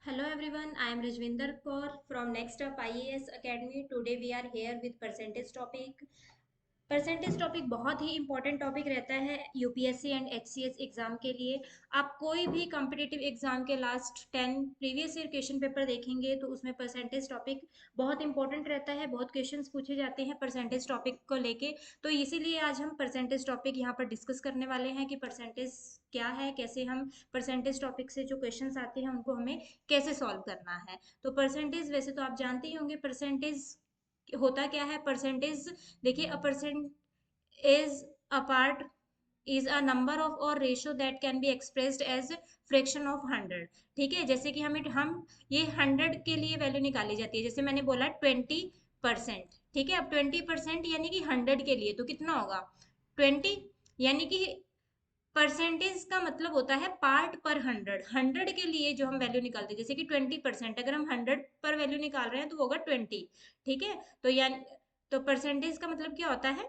Hello everyone, I am Rajvinder Kaur from Next Up IAS Academy. Today we are here with percentage topic. Percentage topic बहुत ही important topic रहता है UPSC and HCS exam के लिए। आप कोई भी competitive exam के last 10 previous year question paper देखेंगे तो उसमें परसेंटेज टॉपिक बहुत इंपॉर्टेंट रहता है, बहुत क्वेश्चंस पूछे जाते हैं परसेंटेज टॉपिक को लेके। तो इसीलिए आज हम परसेंटेज टॉपिक यहाँ पर डिस्कस करने वाले हैं कि परसेंटेज क्या है, कैसे हम परसेंटेज टॉपिक से जो क्वेश्चंस आते हैं उनको हमें कैसे सॉल्व करना है। तो परसेंटेज वैसे तो आप जानते ही होंगे परसेंटेज होता क्या है। परसेंटेज देखिए, a percent is a part is a number of और ratio that can be expressed as fraction of 100। ठीक है, जैसे कि हम ये 100 के लिए वैल्यू निकाली जाती है, जैसे मैंने बोला 20%। ठीक है, अब 20% यानी कि 100 के लिए तो कितना होगा 20, यानी कि परसेंटेज का मतलब होता है पार्ट पर 100। 100 के लिए जो हम वैल्यू निकालते हैं, जैसे कि 20%, अगर हम 100 पर वैल्यू निकाल रहे हैं तो वो होगा 20। ठीक है, तो यानी तो परसेंटेज का मतलब क्या होता है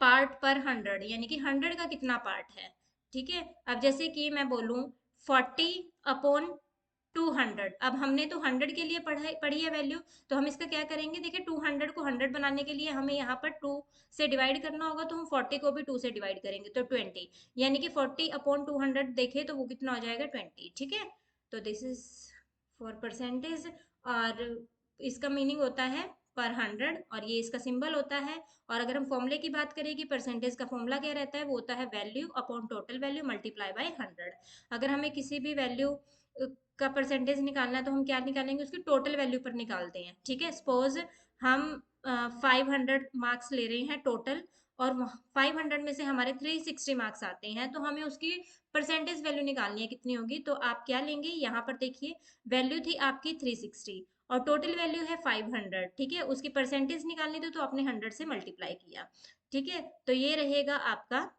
पार्ट पर 100, यानी कि 100 का कितना पार्ट है। ठीक है, अब जैसे कि मैं बोलूं 40/200। अब हमने तो 100 के लिए पढ़ी है वैल्यू, तो हम इसका क्या करेंगे, देखिए 200 को 100 बनाने के लिए हमें यहाँ पर 2 से डिवाइड करना होगा, तो हम 40 को भी 2 से डिवाइड करेंगे तो 20, यानी कि 40/200 देखें तो वो कितना हो जाएगा 20। ठीक है, तो दिस इज फॉर परसेंटेज। और इसका मीनिंग होता है पर 100 और ये इसका सिंबल होता है। और अगर हम फॉर्मूले की बात करें कि परसेंटेज का फॉर्मूला क्या रहता है, वो होता है value upon total value multiply by 100। अगर हमें किसी भी वैल्यू का परसेंटेज निकालना है तो हम क्या निकालेंगे, उसकी टोटल वैल्यू पर निकालते हैं। ठीक है, सपोज हम 500 मार्क्स ले रहे हैं टोटल, और 500 में से हमारे 360 मार्क्स आते हैं, तो हमें उसकी परसेंटेज वैल्यू निकालनी है कितनी होगी। तो आप क्या लेंगे, यहाँ पर देखिए वैल्यू थी आपकी 360 और टोटल वैल्यू है 500। ठीक है, उसकी परसेंटेज निकालनी थी तो आपने 100 से मल्टीप्लाई किया। ठीक है, तो ये रहेगा आपका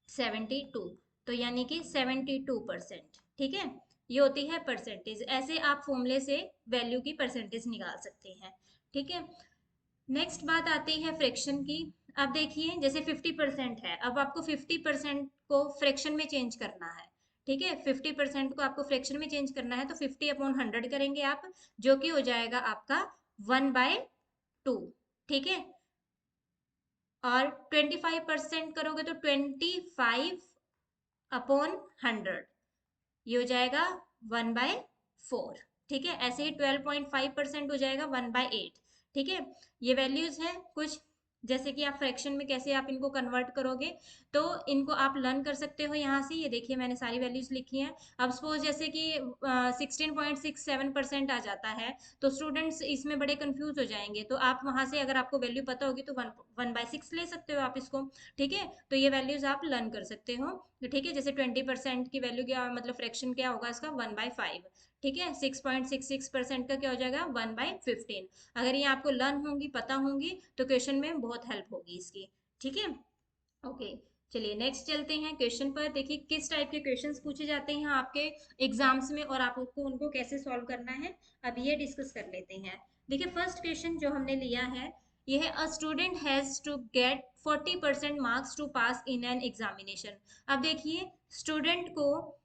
72, तो यानी कि 72%। ठीक है, ये होती है परसेंटेज। ऐसे आप फॉर्मूले से वैल्यू की परसेंटेज निकाल सकते हैं। ठीक है, नेक्स्ट बात आती है फ्रैक्शन की। अब देखिए जैसे 50% है, अब आपको 50% को फ्रैक्शन में चेंज करना है। ठीक है, 50% को आपको फ्रैक्शन में चेंज करना है तो 50/100 करेंगे आप, जो कि हो जाएगा आपका 1/2। ठीक है, और 25% करोगे तो 25/100, ये हो जाएगा 1/4। ठीक है, ऐसे ही 12.5% हो जाएगा 1/8। ठीक है, ये वैल्यूज हैं कुछ, जैसे कि आप फ्रैक्शन में कैसे आप इनको कन्वर्ट करोगे तो इनको आप लर्न कर सकते हो यहाँ से। ये देखिए मैंने सारी वैल्यूज लिखी हैं। अब सपोज जैसे कि 16.67% आ जाता है तो स्टूडेंट्स इसमें बड़े कंफ्यूज हो जाएंगे, तो आप वहां से अगर आपको वैल्यू पता होगी तो 1/6 ले सकते हो आप इसको। ठीक है, तो ये वैल्यूज आप लर्न कर सकते हो। ठीक है, जैसे 20% की वैल्यू क्या मतलब फ्रैक्शन क्या होगा इसका 1/5। ठीक है, 6.66% का क्या हो जाएगा 1/15। अगर ये आपको लर्न होंगी पता होंगी तो क्वेश्चन में बहुत हेल्प होगी इसकी। ठीक है, ओके, चलिए नेक्स्ट चलते हैं क्वेश्चन पर। देखिए किस टाइप के क्वेश्चंस पूछे जाते हैं आपके एग्जाम्स में और आपको उनको कैसे सॉल्व करना है, अब ये डिस्कस कर लेते हैं। देखिए फर्स्ट क्वेश्चन जो हमने लिया है ये है, a student has to get 40% marks to pass in an examination. अब देखिए स्टूडेंट को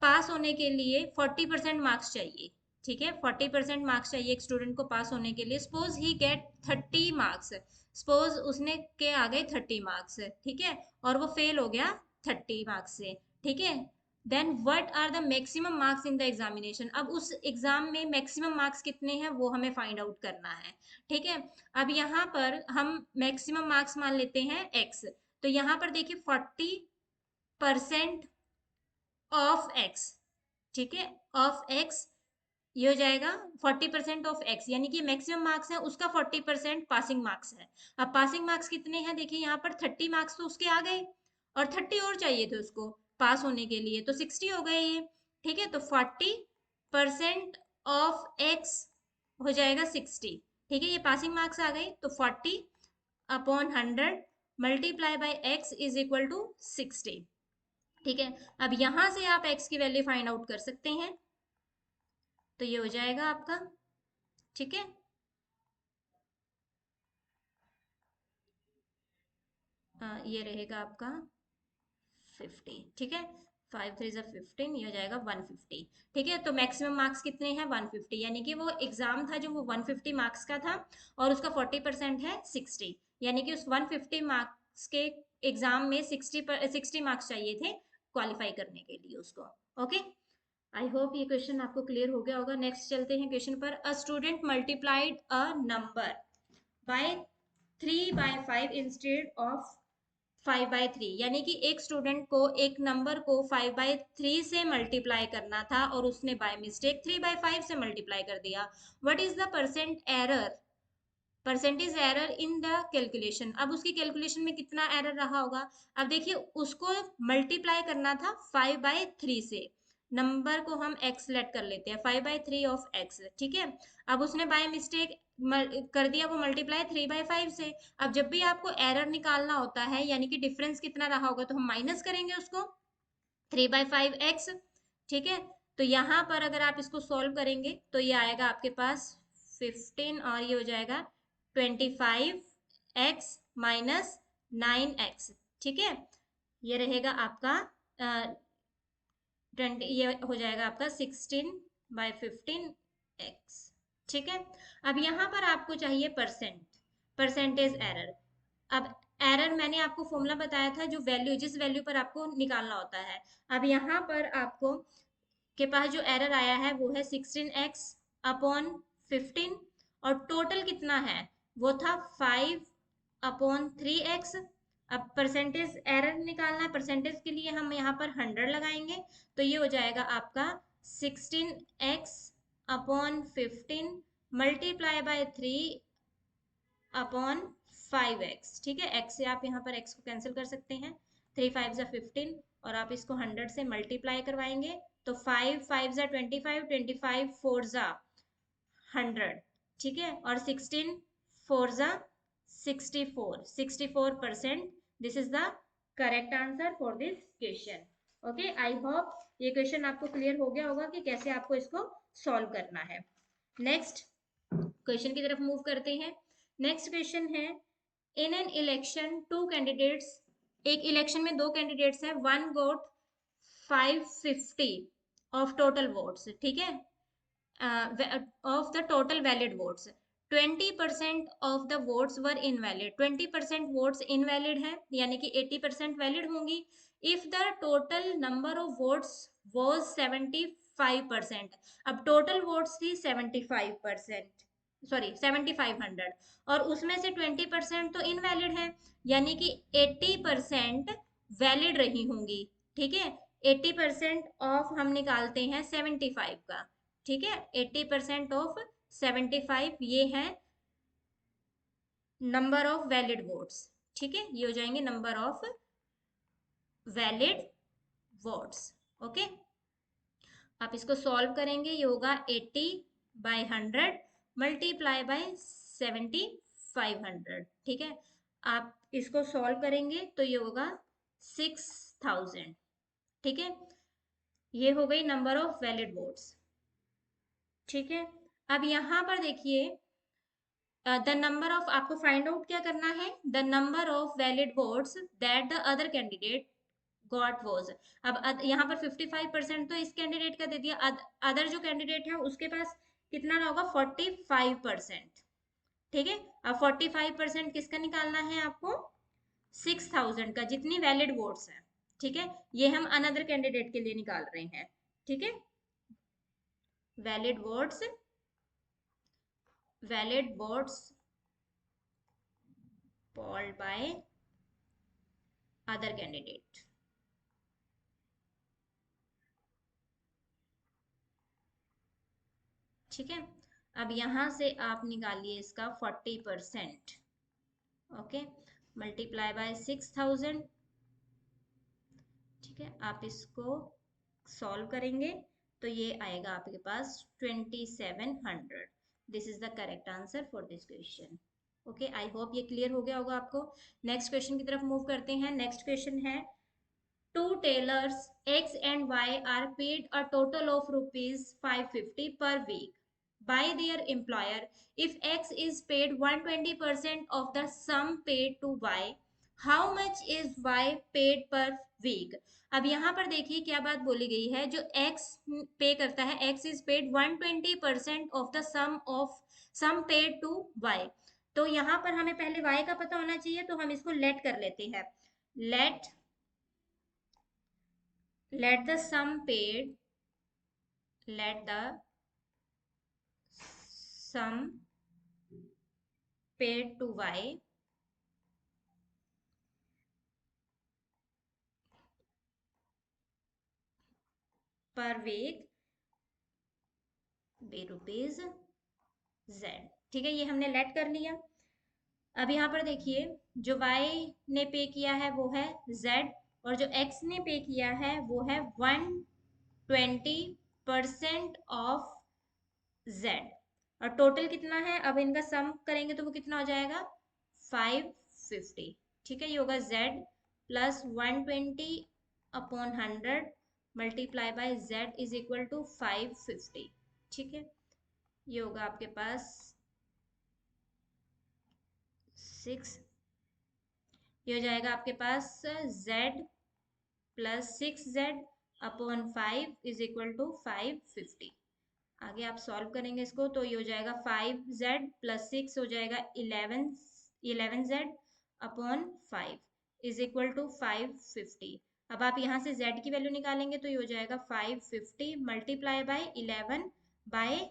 पास होने के लिए 40% मार्क्स चाहिए। ठीक है, 40% मार्क्स चाहिए एक स्टूडेंट को पास होने के लिए। सपोज ही गेट 30 मार्क्स, सपोज उसने के आ गए 30 मार्क्स। ठीक है, और वो फेल हो गया 30 मार्क्स से। ठीक है, then what are the maximum marks in the examination. अब उस एग्जाम में मैक्सिमम मार्क्स कितने हैं वो हमें फाइंड आउट करना है। ठीक है, अब यहाँ पर हम मैक्सिमम मार्क्स मान लेते हैं x, तो यहाँ पर देखिए 40% ऑफ x। ठीक है, ऑफ x, ये हो जाएगा 40% ऑफ x, यानी कि मैक्सिमम मार्क्स है उसका 40% पासिंग मार्क्स है। अब पासिंग मार्क्स कितने हैं, देखिए यहाँ पर 30 मार्क्स तो उसके आ गए और 30 और चाहिए थे उसको पास होने के लिए, तो 60 हो गए ये। ठीक है, तो 40% ऑफ x हो जाएगा 60। ठीक है, ये पासिंग मार्क्स आ गए, तो 40/100 multiply by x is equal to 60। ठीक है, अब यहां से आप x की वैल्यू फाइंड आउट कर सकते हैं, तो ये हो जाएगा आपका। ठीक है, ये रहेगा आपका 50। ठीक है, 5 3 जा 15, ये हो जाएगा 150। ठीक है, तो मैक्सिमम मार्क्स कितने हैं? 150, यानी कि वो एग्जाम था जो वो 150 मार्क्स का था और उसका 40% है 60, यानी कि उस 150 मार्क्स के एग्जाम में 60 मार्क्स चाहिए थे क्वालिफाई करने के लिए उसको। ओके, आई होप ये क्वेश्चन आपको क्लियर हो गया होगा। नेक्स्ट चलते हैं क्वेश्चन पर। A student multiplied a number by 3 by 5 instead of 5/3, यानी कि एक स्टूडेंट को एक नंबर को 5/3 से मल्टीप्लाई करना था और उसने बाय मिस्टेक 3/5 से मल्टीप्लाई कर दिया। What is the percentage error in the calculation? अब उसकी कैलकुलेशन में कितना एरर रहा होगा? अब देखिए, उसको मल्टीप्लाई करना था 5/3 से, नंबर को हम x लेट कर लेते हैं, 5/3 ऑफ x। ठीक है, अब उसने बाय मिस्टेक कर दिया वो मल्टीप्लाई 3/5 से। अब जब भी आपको एरर निकालना होता है, यानी कि डिफरेंस कितना रहा होगा, तो हम माइनस करेंगे उसको 3/5x। ठीक है, तो यहाँ पर अगर आप इसको सॉल्व करेंगे तो ये आएगा आपके पास 15 और ये हो जाएगा 25x माइनस 9x। ठीक है, ये रहेगा आपका 20, ये हो जाएगा आपका 16/15x। ठीक है, अब यहाँ पर आपको चाहिए परसेंटेज एरर। अब एरर मैंने आपको फॉर्मूला बताया था, जो वैल्यू जिस वैल्यू पर आपको निकालना होता है। अब यहाँ पर आपको के पास जो एरर आया है वो है 16x/15 और टोटल कितना है, वो था 5/3x। अब परसेंटेज एरर निकालना है, परसेंटेज के लिए हम यहाँ पर 100 लगाएंगे, तो ये हो जाएगा आपका 16x/15 मल्टीप्लाई बाय 3/5x। ठीक है, x से आप यहाँ पर x को कैंसिल कर सकते हैं, 3 5 जा 15 और आप इसको 100 से मल्टीप्लाई करवाएंगे तो 5 5 जा 25, 25 4 जा 100। ठीक है, और 16 4 जा 64%। This is the correct answer for this question. Okay, I hope ये क्वेश्चन आपको क्लियर हो गया होगा कि कैसे आपको इसको सॉल्व करना है। नेक्स्ट क्वेश्चन की तरफ मूव करते हैं। नेक्स्ट क्वेश्चन है, in an election two candidates, एक इलेक्शन में दो कैंडिडेट्स हैं, one got 550 of total votes. ठीक है, of the total valid votes, 20% of the votes were invalid, 20% votes invalid है, यानी कि 80% valid होंगी। if the total number of votes was 75%, अब total votes थी 75%, सॉरी 7500, और उसमें से 20% तो इनवैलिड है, यानी कि 80% वैलिड रही होंगी। ठीक है, 80% ऑफ हम निकालते हैं 75 का। ठीक है, 80% ऑफ 75 ये है नंबर ऑफ वैलिड वोट्स। ठीक है, ये हो जाएंगे number of valid votes. Okay, आप इसको सॉल्व करेंगे, ये होगा 80/100 मल्टीप्लाई बाय 7500। ठीक है, आप इसको सॉल्व करेंगे तो ये होगा 6000। ठीक है, ये हो गई नंबर ऑफ वैलिड वोट्स। ठीक है, अब यहां पर देखिए, द नंबर ऑफ, आपको फाइंड आउट क्या करना है, the number of valid votes that the other candidate got was. अब यहाँ पर 55% तो इस कैंडिडेट का दे दिया, अदर जो कैंडिडेट है उसके पास कितना होगा, 45%। ठीक है, अब 45% किसका निकालना है आपको, 6000 का, जितनी वैलिड वोट्स है। ठीक है, ये हम अनदर कैंडिडेट के लिए निकाल रहे हैं। ठीक है, valid votes, valid votes polled by other candidate। ठीक है, अब यहां से आप निकालिए इसका 40%। Okay, multiply by 6000। ठीक है, आप इसको सॉल्व करेंगे तो ये आएगा आपके पास 2700। This is the correct answer for this question. Okay, I hope ये क्लियर हो गया होगा आपको। नेक्स्ट क्वेश्चन की तरफ मूव करते हैं। नेक्स्ट क्वेश्चन है, two tailors X and Y are paid a total of rupees 550 per week by their employer. If X is paid 120% of the sum paid to Y, how much is Y paid per week. अब यहाँ पर देखिए क्या बात बोली गई है, जो x पे करता है, x is paid 120% of the sum paid to y। तो यहाँ पर हमें पहले y का पता होना चाहिए, तो हम इसको लेट कर लेते हैं। let the sum paid let the sum paid to y per week be rupees z। ठीक है, ये हमने लेट कर लिया। अब यहाँ पर देखिए, जो y ने पे किया है वो है z, और जो x ने पे किया है वो है 120% ऑफ z। और टोटल कितना है, अब इनका सम करेंगे तो वो कितना हो जाएगा, 550। ठीक है, ये होगा z plus 120/100 multiply by z is equal to 550। ठीक है, ये होगा आपके पास 6, ये हो जाएगा आपके पास z plus 6z/5 is equal to 550। आगे आप सॉल्व करेंगे इसको तो ये हो जाएगा 5z प्लस 6 हो जाएगा 11z/5 इज इक्वल टू 550। अब आप यहाँ से z की वैल्यू निकालेंगे तो ये हो जाएगा 550 मल्टीप्लाई बाय 11 बाय,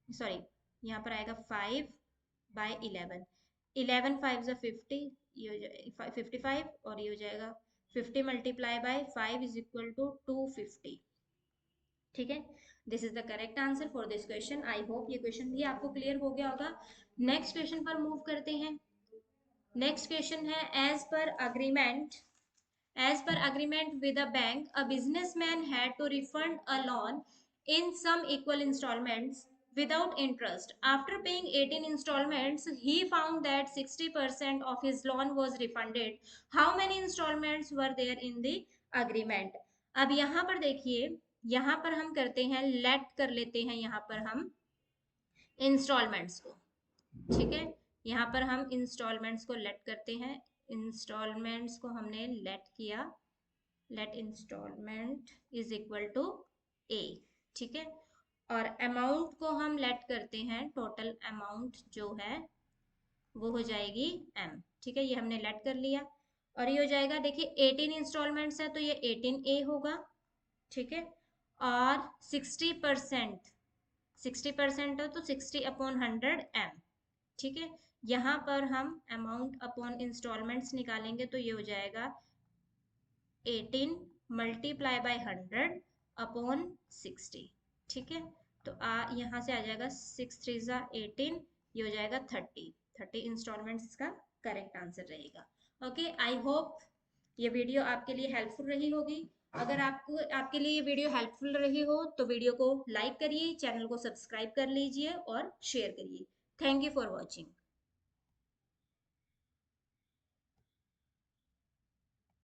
सॉरी यहाँ पर आएगा 5/11, 11 5 50, ये हो जाएगा 55, और ये हो जाएगा 50 multiply by 5 is equal to 250। ठीक है, this is the correct answer for this question. I hope ये क्वेश्चन भी आपको क्लियर हो गया होगा। नेक्स्ट क्वेश्चन पर मूव करते हैं। नेक्स्ट क्वेश्चन है, as per agreement with a bank, a businessman had to refund a loan in some equal installments without interest. After paying 18 installments, he found that 60% of his loan was refunded. How many installments were there in the agreement? अब यहाँ पर देखिए, यहाँ पर हम करते हैं late कर लेते हैं यहाँ पर हम इंस्टॉलमेंट्स को। ठीक है, यहाँ पर हम इंस्टॉलमेंट्स को लेट करते हैं। इंस्टॉलमेंट्स को हमने लेट किया, late installment is equal to a. ठीक है, और अमाउंट को हम लेट करते हैं, टोटल अमाउंट जो है वो हो जाएगी m। ठीक है, ये हमने लेट कर लिया, और ये हो जाएगा, देखिए 18 इंस्टॉलमेंट्स है तो ये 18a होगा। ठीक है, और 60% है तो 60/100 m। ठीक है, यहाँ पर हम अमाउंट अपॉन इंस्टॉलमेंट्स निकालेंगे तो ये हो जाएगा 18 मल्टीप्लाई बाय 100/60। ठीक है, तो यहाँ से आ जाएगा 6 3 18, ये हो जाएगा 30 इंस्टॉलमेंट्स इसका करेक्ट आंसर रहेगा। ओके, आई होप ये वीडियो आपके लिए हेल्पफुल रही होगी। अगर आपके लिए ये वीडियो हेल्पफुल रही हो तो वीडियो को लाइक करिए, चैनल को सब्सक्राइब कर लीजिए और शेयर करिए। Thank you for watching.